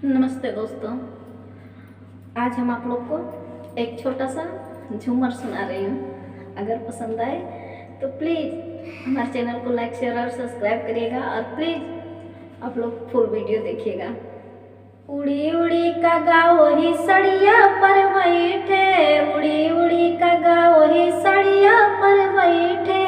नमस्ते दोस्तों। आज हम आप लोग को एक छोटा सा झूमर सुना रही हूँ। अगर पसंद आए तो प्लीज़ हमारे चैनल को लाइक शेयर और सब्सक्राइब करिएगा और प्लीज़ आप लोग फुल वीडियो देखिएगा। उड़ी उड़ी का गाओ ही सड़िया पर बैठे, उड़ी उड़ी का गाओ ही सड़िया पर बैठे,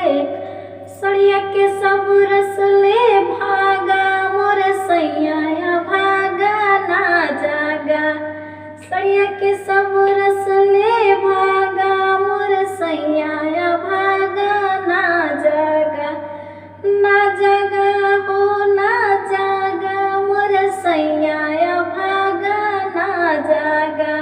सड़िया के सब रस ले भागा मोर सैया भागा ना जागा, सड़िया के सब रस ले भागा मोर सैया भागा ना जागा, ना जागा हो ना जागा मोर सैया भागा ना जागा।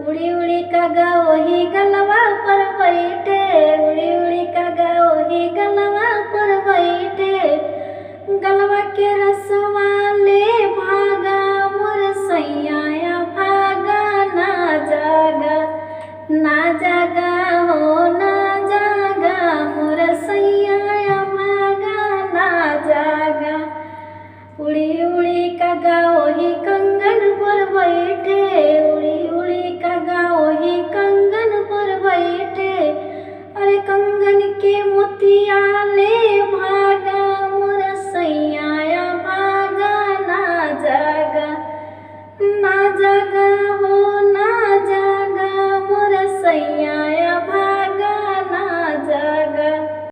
उड़ी उड़ी का गाओ ही गलवा पर बैठे, उड़ी उड़ी का गाओ ही गलवा पर बैठे, गलवा के रसवा ले भागा मोर सैया भागा ना जागा, ना जागा हो ना जागा मोर सैया भागा ना जागा। उड़ी उड़ी का गाओ ही कंगन पर बैठे, उड़ी उड़ी का गाओ ही कंगन पर बैठे, अरे कंगन के मोतिया ले भाग